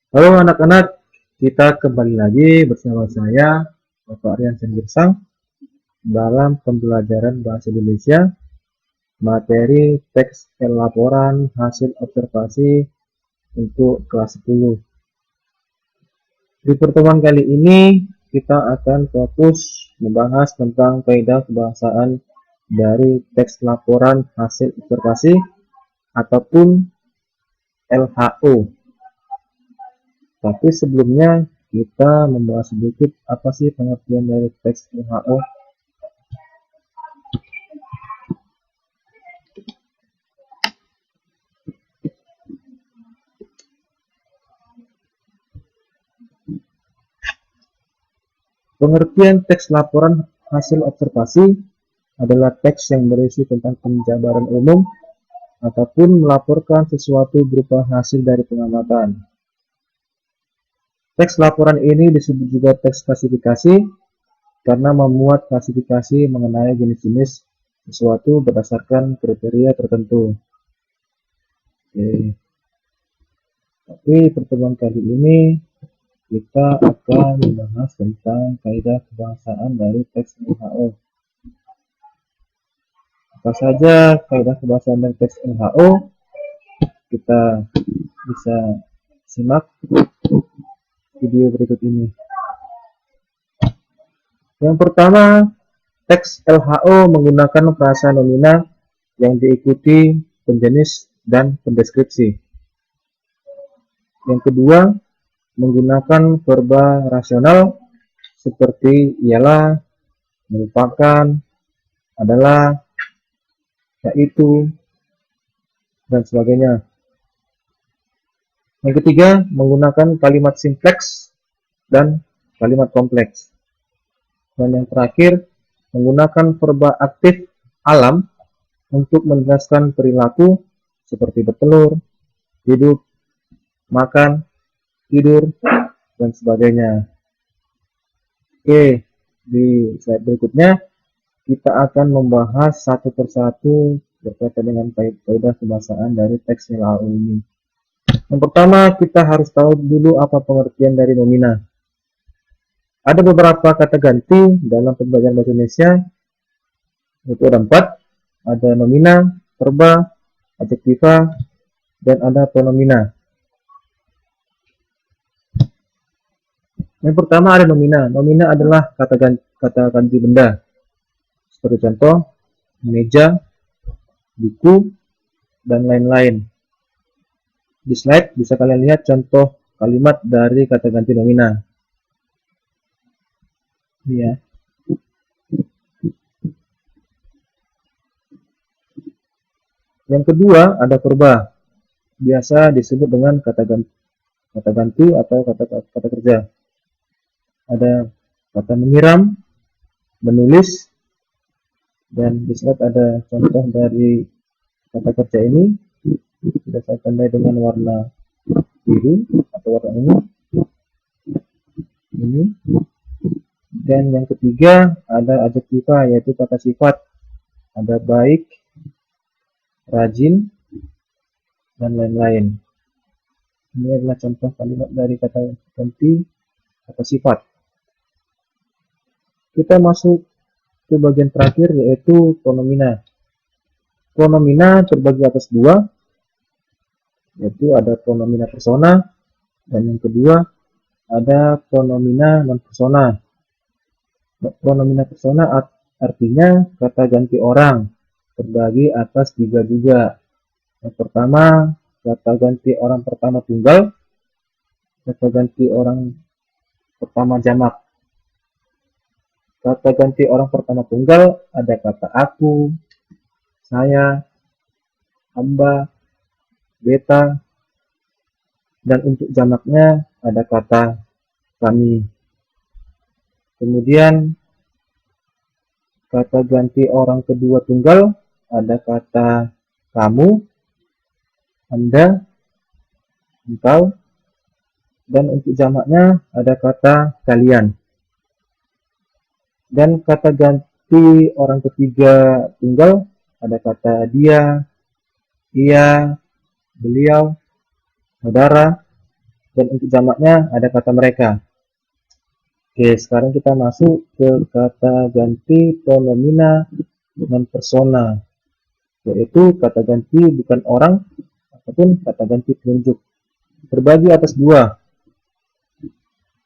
Halo anak-anak, kita kembali lagi bersama saya, Bapak Rian Girsang, dalam pembelajaran Bahasa Indonesia, materi teks laporan hasil observasi untuk kelas 10. Di pertemuan kali ini, kita akan fokus membahas tentang kaidah kebahasaan dari teks laporan hasil observasi ataupun LHO. Tapi sebelumnya kita membahas sedikit apa sih pengertian dari teks LHO. Pengertian teks laporan hasil observasi adalah teks yang berisi tentang penjabaran umum ataupun melaporkan sesuatu berupa hasil dari pengamatan. Teks laporan ini disebut juga teks klasifikasi karena memuat klasifikasi mengenai jenis-jenis sesuatu berdasarkan kriteria tertentu. Oke. Tapi pertemuan kali ini kita akan membahas tentang kaidah kebahasaan dari teks LHO. Apa saja kaidah kebahasaan dari teks LHO? Kita bisa simak video berikut ini. Yang pertama, teks LHO menggunakan frasa nomina yang diikuti penjenis dan pendeskripsi. Yang kedua, menggunakan verba rasional seperti ialah, merupakan, adalah, yaitu, dan sebagainya. Yang ketiga, menggunakan kalimat simpleks dan kalimat kompleks. Dan yang terakhir, menggunakan verba aktif alam untuk menjelaskan perilaku seperti bertelur, hidup, makan, tidur, dan sebagainya. Oke, di slide berikutnya kita akan membahas satu persatu berkaitan dengan kaidah kebahasaan dari teks LHO ini. Yang pertama, kita harus tahu dulu apa pengertian dari nomina. Ada beberapa kata ganti dalam pembelajaran bahasa Indonesia, yaitu ada 4. Ada nomina, verba, adjektiva, dan ada pronomina. Yang pertama ada nomina. Nomina adalah kata ganti benda. Seperti contoh, meja, buku, dan lain-lain. Di slide bisa kalian lihat contoh kalimat dari kata ganti nomina. Ini ya. Yang kedua ada verba. Biasa disebut dengan kata ganti atau kata kerja. Ada kata menyiram, menulis, dan di slide ada contoh dari kata kerja ini. Sudah saya tandai dengan warna biru atau warna ini. Dan yang ketiga ada adjektiva, yaitu kata sifat. Ada baik, rajin, dan lain-lain. Ini adalah contoh kalimat dari kata ganti kata sifat. Kita masuk ke bagian terakhir, yaitu pronomina. Pronomina terbagi atas 2, yaitu ada pronomina persona, dan yang kedua ada pronomina non persona. Pronomina persona artinya kata ganti orang, terbagi atas 3 juga. Yang pertama, kata ganti orang pertama tunggal, kata ganti orang pertama jamak. Kata ganti orang pertama tunggal ada kata aku, saya, hamba, beta, dan untuk jamaknya ada kata kami. Kemudian kata ganti orang kedua tunggal ada kata kamu, anda, engkau, dan untuk jamaknya ada kata kalian. Dan kata ganti orang ketiga tunggal ada kata dia, ia, beliau, saudara, dan untuk jamaknya ada kata mereka. Oke, sekarang kita masuk ke kata ganti pronomina dengan persona, yaitu kata ganti bukan orang ataupun kata ganti penunjuk. Terbagi atas dua.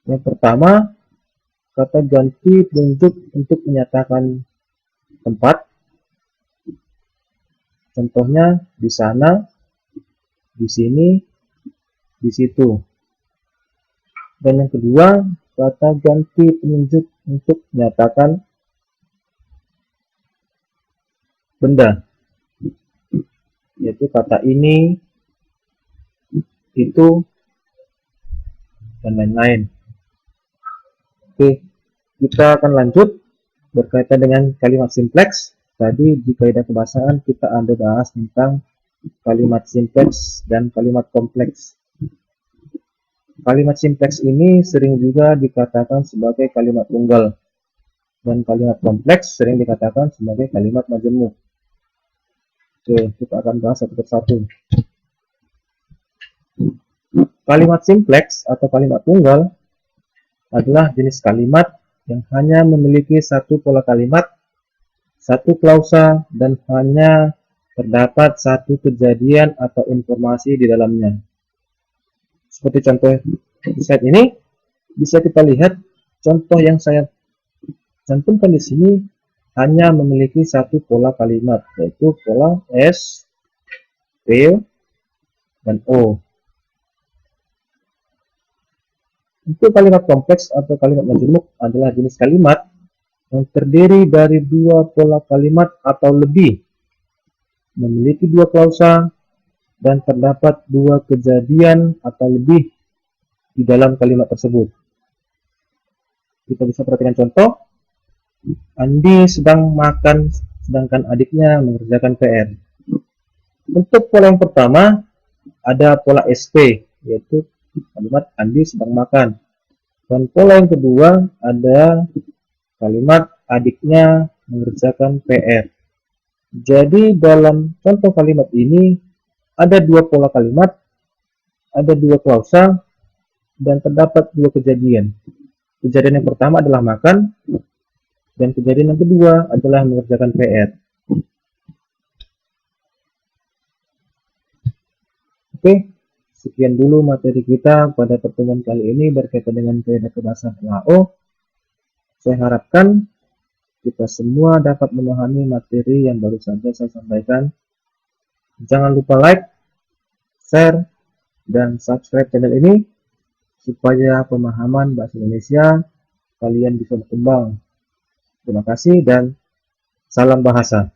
Yang pertama, kata ganti penunjuk untuk menyatakan tempat. Contohnya di sana, di sini, di situ. Dan yang kedua, kata ganti penunjuk untuk menyatakan benda, yaitu kata ini, itu, dan lain-lain. Oke, kita akan lanjut berkaitan dengan kalimat simpleks. Tadi di kaidah kebahasaan kita ada bahas tentang kalimat simpleks dan kalimat kompleks. Kalimat simpleks ini sering juga dikatakan sebagai kalimat tunggal, dan kalimat kompleks sering dikatakan sebagai kalimat majemuk. Oke, kita akan bahas satu persatu. Kalimat simpleks atau kalimat tunggal adalah jenis kalimat yang hanya memiliki satu pola kalimat, satu klausa, dan hanya terdapat satu kejadian atau informasi di dalamnya. Seperti contoh di slide ini, bisa kita lihat contoh yang saya cantumkan di sini hanya memiliki satu pola kalimat, yaitu pola S, P, dan O. Untuk kalimat kompleks atau kalimat majemuk adalah jenis kalimat yang terdiri dari dua pola kalimat atau lebih, memiliki dua klausa, dan terdapat dua kejadian atau lebih di dalam kalimat tersebut. Kita bisa perhatikan contoh. Andi sedang makan sedangkan adiknya mengerjakan PR. Untuk pola yang pertama ada pola SP, yaitu kalimat Andi sedang makan. Dan pola yang kedua ada kalimat adiknya mengerjakan PR. Jadi dalam contoh kalimat ini ada dua pola kalimat, ada dua klausa, dan terdapat dua kejadian. Kejadian yang pertama adalah makan, dan kejadian yang kedua adalah mengerjakan PR. Oke, sekian dulu materi kita pada pertemuan kali ini berkaitan dengan kaidah kebahasaan LAO. Saya harapkan kita semua dapat memahami materi yang baru saja saya sampaikan. Jangan lupa like, share, dan subscribe channel ini supaya pemahaman bahasa Indonesia kalian bisa berkembang. Terima kasih dan salam bahasa.